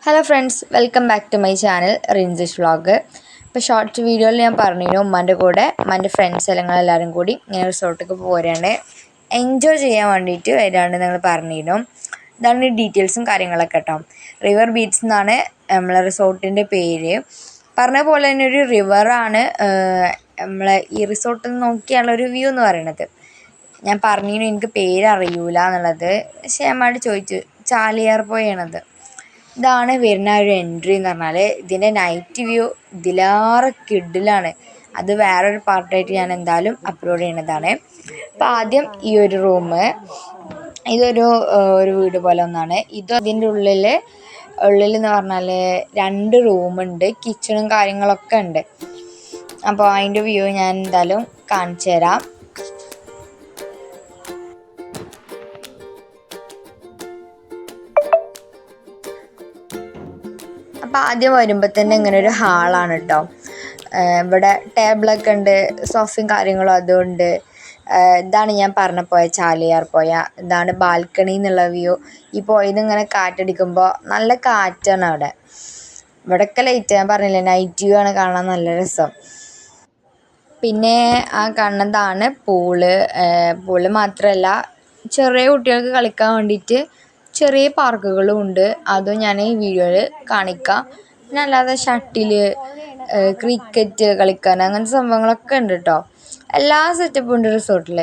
Hello friends, welcome back to my channel Rinsish vlog. ഇപ്പോൾ short വീഡിയോയിൽ ഞാൻ പറഞ്ഞിരുന്നു ഉമ്മാൻ്റെ കൂടെ ഉമ്മാൻ്റെ ഫ്രണ്ട്സ് എല്ലാവരും കൂടി ഇങ്ങനെ റിസോർട്ടിലേക്ക് പോരാണ്, എൻജോയ് ചെയ്യാൻ വേണ്ടിയിട്ട് വരാണ്ട് ഞങ്ങൾ പറഞ്ഞിരുന്നു. ഇതാണ് ഡീറ്റെയിൽസും കാര്യങ്ങളൊക്കെ കേട്ടോ. റിവർ ബീറ്റ്സ് എന്നാണ് നമ്മളെ റിസോർട്ടിൻ്റെ പേര്. പറഞ്ഞ പോലെ തന്നെ ഒരു റിവറാണ് നമ്മളെ ഈ റിസോർട്ടിൽ നിന്ന് നോക്കിയാണുള്ളൊരു വ്യൂ എന്ന് പറയുന്നത്. ഞാൻ പറഞ്ഞിരുന്നു എനിക്ക് പേരറിയൂല എന്നുള്ളത്, പക്ഷേ അമ്മയോട് ചോദിച്ചു. ചാലിയാർ പുഴയാണത്. ഇതാണ് വരുന്ന ഒരു എൻട്രി എന്ന് പറഞ്ഞാൽ. ഇതിൻ്റെ നൈറ്റ് വ്യൂ ഇതിലേറെ കിഡിലാണ്. അത് വേറൊരു പാർട്ടായിട്ട് ഞാൻ എന്തായാലും അപ്ലോഡ് ചെയ്യുന്നതാണ്. അപ്പോൾ ആദ്യം ഈ ഒരു റൂം, ഇതൊരു വീട് പോലെ ഒന്നാണ്. ഇതും അതിൻ്റെ ഉള്ളിലെന്ന് പറഞ്ഞാൽ 2 റൂമുണ്ട്, കിച്ചണും കാര്യങ്ങളൊക്കെ ഉണ്ട്. അപ്പോൾ അതിൻ്റെ വ്യൂ ഞാൻ എന്തായാലും കാണിച്ചു തരാം. അപ്പോൾ ആദ്യം വരുമ്പോൾ തന്നെ ഇങ്ങനെ ഒരു ഹാളാണ് കേട്ടോ. ഇവിടെ ടേബിളൊക്കെ ഉണ്ട്, സോഫയും കാര്യങ്ങളും അതുകൊണ്ട്. ഇതാണ് ഞാൻ പറഞ്ഞ പോയ ചാലിയാർ പോയ. ഇതാണ് ബാൽക്കണി എന്നുള്ള വ്യൂ. ഈ പോയത് ഇങ്ങനെ കാറ്റടിക്കുമ്പോൾ നല്ല കാറ്റാണ് അവിടെ. ഇവിടെയൊക്കെ ലൈറ്റ്, ഞാൻ പറഞ്ഞില്ലേ, നൈറ്റ് വ്യൂ ആണ് കാണാൻ നല്ല രസം. പിന്നെ ആ കാണുന്നതാണ് പൂള് മാത്രമല്ല, ചെറിയ കുട്ടികൾക്ക് കളിക്കാൻ വേണ്ടിയിട്ട് ചെറിയ പാർക്കുകളും ഉണ്ട്. അതും ഞാൻ ഈ വീഡിയോയിൽ കാണിക്കാം. പിന്നെ അല്ലാതെ ഷട്ടില്, ക്രിക്കറ്റ് കളിക്കാൻ അങ്ങനത്തെ സംഭവങ്ങളൊക്കെ ഉണ്ട് കേട്ടോ. എല്ലാ സെറ്റപ്പും ഉണ്ട് റിസോർട്ടിൽ.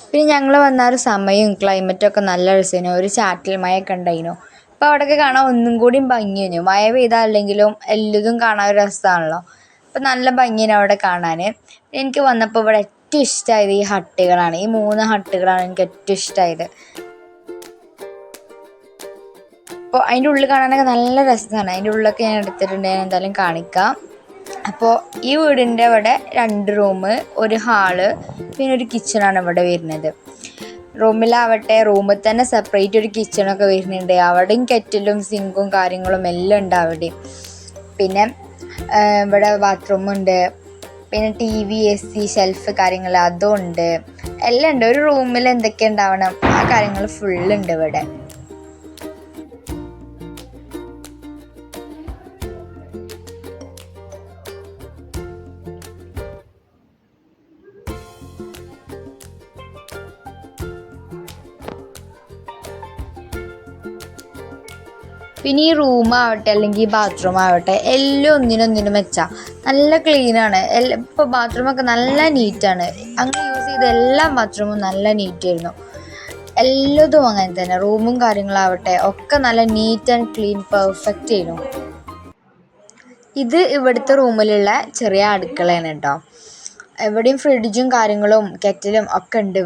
പിന്നെ ഞങ്ങൾ വന്ന ഒരു സമയവും ക്ലൈമറ്റൊക്കെ നല്ല രസമായിരുന്നു. ഒരു ചാറ്റൽ മഴയൊക്കെ ഉണ്ടായിരുന്നു. അപ്പോൾ അവിടെയൊക്കെ കാണാൻ ഒന്നും കൂടിയും ഭംഗിയായിരുന്നു. മഴ പെയ്താലെങ്കിലും എല്ലതും കാണാൻ ഒരു രസമാണല്ലോ. അപ്പോൾ നല്ല ഭംഗിയാണ് അവിടെ കാണാൻ. എനിക്ക് വന്നപ്പോൾ ഇവിടെ ഏറ്റവും ഇഷ്ടമായത് ഈ ഹട്ടുകളാണ്. ഈ 3 ഹട്ടുകളാണ് എനിക്ക് ഏറ്റവും ഇഷ്ടമായത്. അപ്പോൾ അതിൻ്റെ ഉള്ളിൽ കാണാനൊക്കെ നല്ല രസമാണ്. അതിൻ്റെ ഉള്ളിലൊക്കെ ഞാൻ എടുത്തിട്ടുണ്ട്, ഞാൻ എന്തായാലും കാണിക്കാം. അപ്പോൾ ഈ വീടിൻ്റെ അവിടെ 2 റൂം, ഒരു ഹാള്, പിന്നെ ഒരു കിച്ചണാണ് ഇവിടെ വരുന്നത്. റൂമിൽ തന്നെ സെപ്പറേറ്റ് ഒരു കിച്ചണൊക്കെ വരുന്നുണ്ട്. അവിടെയും കെറ്റിലും സിങ്കും കാര്യങ്ങളും എല്ലാം ഉണ്ട് അവിടെയും. പിന്നെ ഇവിടെ ബാത്റൂമുണ്ട്, പിന്നെ TV, AC, ഷെൽഫ് കാര്യങ്ങൾ അതും ഉണ്ട്, എല്ലാം ഉണ്ട്. ഒരു റൂമിൽ എന്തൊക്കെ ഉണ്ടാവണം ആ കാര്യങ്ങൾ ഫുള്ളുണ്ട് ഇവിടെ. പിന്നെ ഈ റൂമാവട്ടെ അല്ലെങ്കിൽ ബാത്റൂം ആവട്ടെ എല്ലാം ഒന്നിനൊന്നിനും വെച്ചാൽ നല്ല ക്ലീനാണ്. ഇപ്പോൾ ബാത്റൂമൊക്കെ നല്ല നീറ്റാണ്. അങ്ങനെ യൂസ് ചെയ്ത എല്ലാ ബാത്റൂമും നല്ല നീറ്റായിരുന്നു. എല്ലാതും അങ്ങനെ തന്നെ. റൂമും കാര്യങ്ങളാവട്ടെ ഒക്കെ നല്ല നീറ്റ് ആൻഡ് ക്ലീൻ പെർഫെക്റ്റ് ആയിരുന്നു. ഇത് ഇവിടുത്തെ റൂമിലുള്ള ചെറിയ അടുക്കളയാണ് കേട്ടോ. ഇവിടെയും ഫ്രിഡ്ജും കാര്യങ്ങളും കെറ്റിലും ഒക്കെ ഉണ്ട്.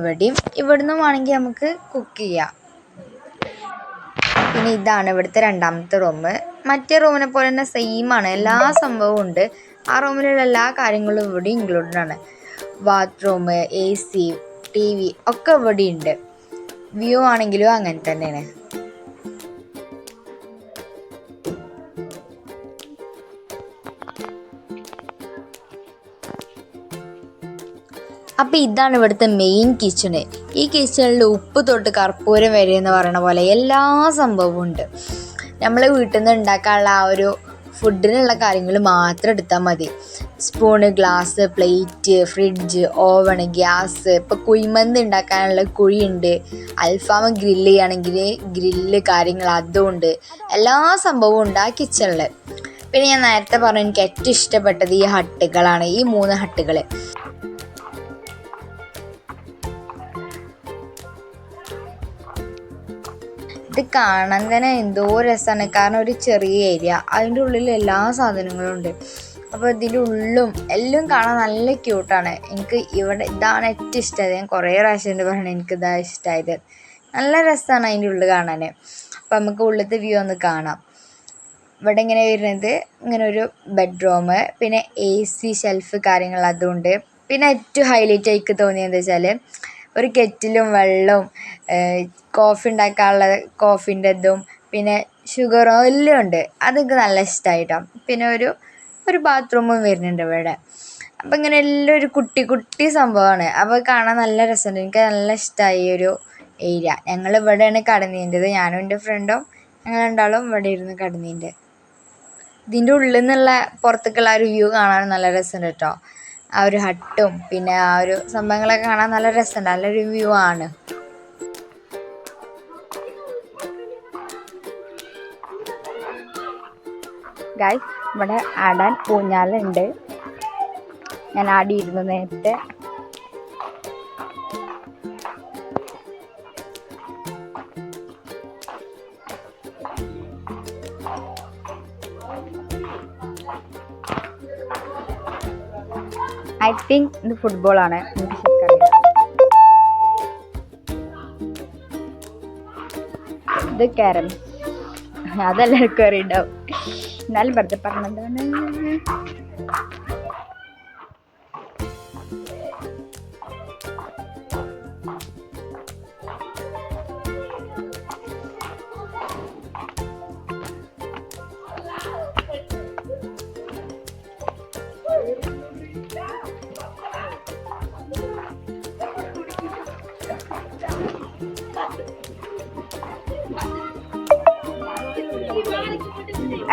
ഇവിടുന്ന് വേണമെങ്കിൽ നമുക്ക് കുക്ക് ചെയ്യാം. പിന്നെ ഇതാണ് ഇവിടുത്തെ 2ാമത്തെ റൂം. മറ്റേ റൂമിനെ പോലെ തന്നെ സെയിമാണ്, എല്ലാ സംഭവവും ഉണ്ട്. ആ റൂമിലുള്ള എല്ലാ കാര്യങ്ങളും ഇവിടെ ഇൻക്ലൂഡഡ് ആണ്. ബാത്റൂം, AC, TV ഒക്കെ ഇവിടെ ഉണ്ട്. വ്യൂ ആണെങ്കിലും അങ്ങനെ തന്നെയാണ്. അപ്പോൾ ഇതാണ് ഇവിടുത്തെ മെയിൻ കിച്ചണ്. ഈ കിച്ചണിൽ ഉപ്പ് തൊട്ട് കർപ്പൂരം വരെ എന്ന് പറയുന്ന പോലെ എല്ലാ സംഭവവും ഉണ്ട്. നമ്മൾ വീട്ടിൽ നിന്ന് ഉണ്ടാക്കാനുള്ള ആ ഒരു ഫുഡിനുള്ള കാര്യങ്ങൾ മാത്രം എടുത്താൽ മതി. Spoon, glass, plate, fridge, oven, gas. ഇപ്പോൾ കുഴിമന്തി ഉണ്ടാക്കാനുള്ള കുഴിയുണ്ട്. അൽഫാം ഗ്രില്ല് ചെയ്യുകയാണെങ്കിൽ ഗ്രില്ല് കാര്യങ്ങൾ അതും ഉണ്ട്. എല്ലാ സംഭവവും ഉണ്ട് ആ കിച്ചണിൽ. പിന്നെ ഞാൻ നേരത്തെ പറഞ്ഞു എനിക്ക് ഏറ്റവും ഇഷ്ടപ്പെട്ടത് ഈ ഹട്ടുകളാണ്, ഈ 3 ഹട്ടുകൾ. ഇത് കാണാൻ തന്നെ എന്തോ രസമാണ്. കാരണം ഒരു ചെറിയ ഏരിയ, അതിൻ്റെ ഉള്ളിൽ എല്ലാ സാധനങ്ങളും ഉണ്ട്. അപ്പോൾ ഇതിൻ്റെ ഉള്ളും എല്ലാം കാണാൻ നല്ല ക്യൂട്ടാണ്. എനിക്ക് ഇതാണ് ഏറ്റവും ഇഷ്ടമായത്. ഞാൻ കുറേ പ്രാവശ്യം പറയണത് എനിക്കിതാണ് ഇഷ്ടമായത്. നല്ല രസമാണ് അതിൻ്റെ ഉള്ളിൽ കാണാൻ. അപ്പോൾ നമുക്ക് ഉള്ളിലത്തെ വ്യൂ ഒന്ന് കാണാം. ഇവിടെ ഇങ്ങനെ വരുന്നത് ഇങ്ങനെ ഒരു ബെഡ്റൂം, പിന്നെ AC, ഷെൽഫ് കാര്യങ്ങൾ അതുകൊണ്ട്. പിന്നെ ഏറ്റവും ഹൈലൈറ്റ് ആയിട്ട് തോന്നിയത് വെച്ചാൽ ഒരു കെറ്റിലും വെള്ളവും, കോഫി ഉണ്ടാക്കാനുള്ള കോഫീൻ്റെ ഇതും, പിന്നെ ഷുഗറും എല്ലാം ഉണ്ട്. അതൊക്കെ നല്ല ഇഷ്ടമായിട്ടോ. പിന്നെ ഒരു ബാത്റൂമും വരുന്നുണ്ട് ഇവിടെ. അപ്പോൾ ഇങ്ങനെ എല്ലാം ഒരു കുട്ടി സംഭവമാണ്. അപ്പോൾ കാണാൻ നല്ല രസമുണ്ട്. എനിക്ക് നല്ല ഇഷ്ടമായി ഒരു ഏരിയ. ഞങ്ങൾ ഇവിടെയാണ് കടന്നിരുന്നത്, ഞാനും എൻ്റെ ഫ്രണ്ടും ഞങ്ങൾ രണ്ടാളും ഇവിടെ ഇരുന്ന് കിടന്നീൻ്റെ. ഇതിൻ്റെ ഉള്ളിൽ നിന്നുള്ള പുറത്തേക്കുള്ള ആ ഒരു വ്യൂ കാണാൻ നല്ല രസമുണ്ട് കേട്ടോ. ആ ഒരു ഹട്ടും പിന്നെ ആ ഒരു സംഭവങ്ങളൊക്കെ കാണാൻ നല്ല രസമുണ്ട്, നല്ലൊരു വ്യൂ ആണ്. ഗൈസ്, ഇവിടെ ആടാൻ ഊഞ്ഞാലുണ്ട്. ഞാൻ ആടിയിരുന്നു നേരത്തെ. ഐ തിങ്ക് ഇത് ഫുട്ബോളാണ്, എനിക്ക് ശരിക്കറിയില്ല. ഇത് ക്യാരം, അതെല്ലാവർക്കും അറിയുണ്ടാവും, എന്നാലും വെറുതെ പറഞ്ഞതാണ്.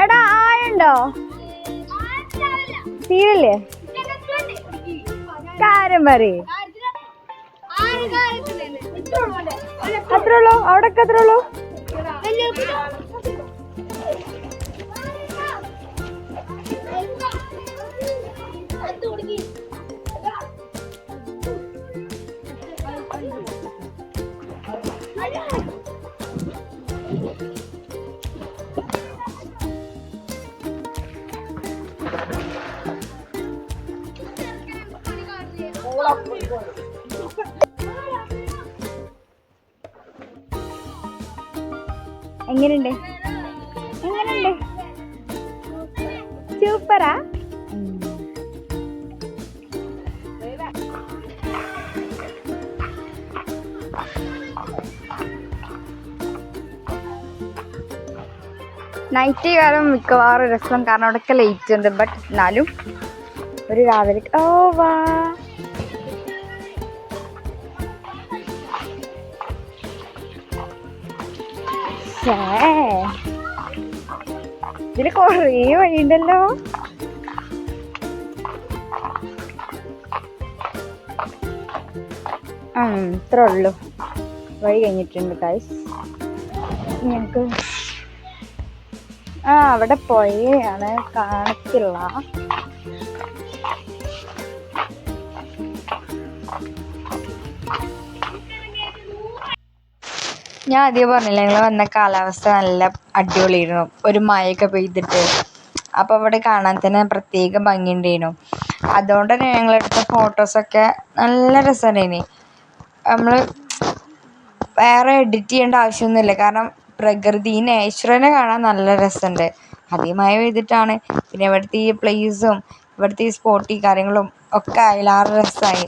എടാ ആയുണ്ടോ? തീരല്ലേ? കാര്യം പറയേ. അത്രേ ഉള്ളൂ? അവിടൊക്കെ അത്രേ ഉള്ളൂ? എങ്ങനെയുണ്ട്? എങ്ങനെയുണ്ട്? സൂപ്പറാ. നൈറ്റ് കാലം മിക്കവാറും രസം, കാരണം അവിടെയൊക്കെ ലേറ്റ് ഉണ്ട്. ബട്ട് എന്നാലും ഒരു രാവിലെ ഓ വാ ഇതില് കൊറേ വഴിയുണ്ടല്ലോ. ഇത്രേ ഉള്ളൂ, വഴി കഴിഞ്ഞിട്ടുണ്ട് ഗൈസ്. ഞങ്ങൾക്ക് അവിടെ പുഴയാണ് കാണത്തില്ല. ഞാൻ ആദ്യം പറഞ്ഞില്ല, ഞങ്ങൾ വന്ന കാലാവസ്ഥ നല്ല അടിപൊളിയായിരുന്നു, ഒരു മഴയൊക്കെ പെയ്തിട്ട്. അപ്പോൾ ഇവിടെ കാണാൻ തന്നെ പ്രത്യേക ഭംഗിയുണ്ടായിരുന്നു. അതുകൊണ്ട് തന്നെ ഞങ്ങളെടുത്ത ഫോട്ടോസൊക്കെ നല്ല രസമുണ്ടായിന്. നമ്മൾ വേറെ എഡിറ്റ് ചെയ്യേണ്ട ആവശ്യമൊന്നുമില്ല, കാരണം പ്രകൃതി നേച്ചറിനെ കാണാൻ നല്ല രസമുണ്ട്. അതേ മഴ പെയ്തിട്ടാണ്. പിന്നെ ഇവിടുത്തെ ഈ പ്ലേസും ഇവിടുത്തെ ഈ സ്പോട്ടി കാര്യങ്ങളും ഒക്കെ അതിലാറ് രസമായി.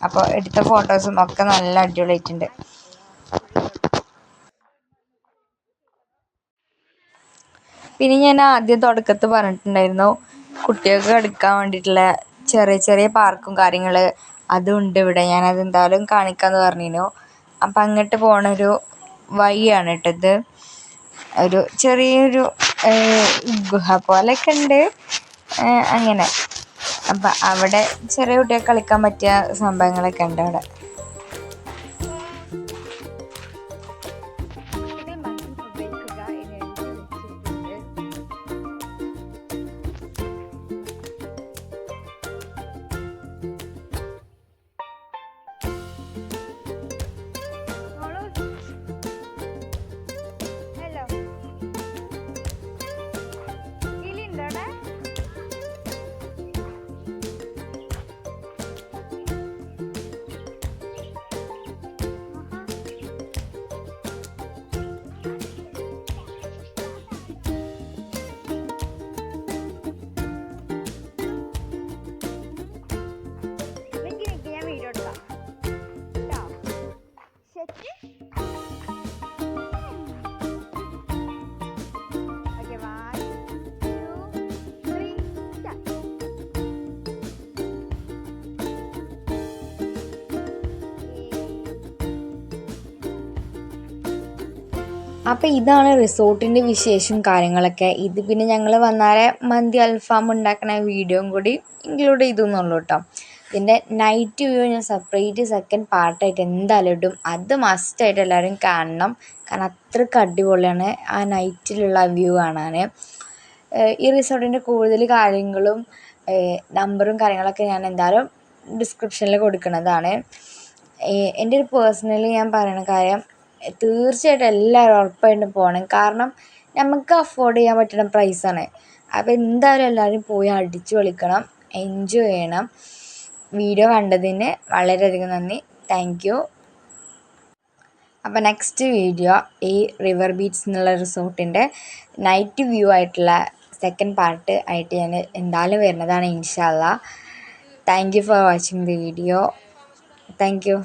അപ്പോൾ എടുത്ത ഫോട്ടോസും ഒക്കെ നല്ല അടിപൊളിയായിട്ടുണ്ട്. പിന്നെ ഞാൻ ആദ്യം തുടക്കത്തിൽ പറഞ്ഞിട്ടുണ്ടായിരുന്നു, കുട്ടികൾക്ക് കളിക്കാൻ വേണ്ടിയിട്ടുള്ള ചെറിയ ചെറിയ പാർക്കും കാര്യങ്ങൾ അതും ഉണ്ട് ഇവിടെ. ഞാനത് എന്തായാലും കാണിക്കാമെന്ന് പറഞ്ഞിരുന്നു. അപ്പം അങ്ങോട്ട് പോണൊരു വഴിയാണ് കേട്ടത്. ഒരു ചെറിയൊരു ഗുഹ പോലെയൊക്കെ ഉണ്ട് അങ്ങനെ. അപ്പം അവിടെ ചെറിയ കുട്ടികൾക്ക് കളിക്കാൻ പറ്റിയ സംഭവങ്ങളൊക്കെ ഉണ്ട് അവിടെ. അപ്പോൾ ഇതാണ് റിസോർട്ടിൻ്റെ വിശേഷം കാര്യങ്ങളൊക്കെ. ഇത് പിന്നെ ഞങ്ങൾ വന്നാലെ മന്തി അൽഫാം ഉണ്ടാക്കണ വീഡിയോയും കൂടി ഇൻക്ലൂഡ് ചെയ്തെന്നുള്ളൂ കേട്ടോ. ഇതിൻ്റെ നൈറ്റ് വ്യൂ ഞാൻ സെപ്പറേറ്റ് സെക്കൻഡ് പാർട്ടായിട്ട് എന്തായാലും ഇടും. അത് മസ്റ്റായിട്ട് എല്ലാവരും കാണണം. കാരണം അത്രയ്ക്ക് അടിപൊളിയാണ് ആ നൈറ്റിലുള്ള വ്യൂ കാണാൻ. ഈ റിസോർട്ടിൻ്റെ കൂടുതൽ കാര്യങ്ങളും നമ്പറും കാര്യങ്ങളൊക്കെ ഞാൻ എന്തായാലും ഡിസ്ക്രിപ്ഷനിൽ കൊടുക്കുന്നതാണ്. എൻ്റെ ഒരു പേഴ്സണലി ഞാൻ പറയുന്ന കാര്യം, തീർച്ചയായിട്ടും എല്ലാവരും ഉറപ്പായിട്ടും പോകണം. കാരണം നമുക്ക് അഫോർഡ് ചെയ്യാൻ പറ്റുന്ന പ്രൈസാണ്. അപ്പോൾ എന്തായാലും എല്ലാവരും പോയി അടിച്ചു പൊളിക്കണം, എൻജോയ് ചെയ്യണം. വീഡിയോ കണ്ടതിന് വളരെയധികം നന്ദി. Thank you. അപ്പോൾ നെക്സ്റ്റ് വീഡിയോ ഈ റിവർ ബീച്ച് എന്നുള്ള റിസോർട്ടിൻ്റെ നൈറ്റ് വ്യൂ ആയിട്ടുള്ള സെക്കൻഡ് പാർട്ട് ആയിട്ട് ഞാൻ എന്തായാലും വരുന്നതാണ് ഇൻഷാ അല്ലാ. Thank you for watching the video. Thank U.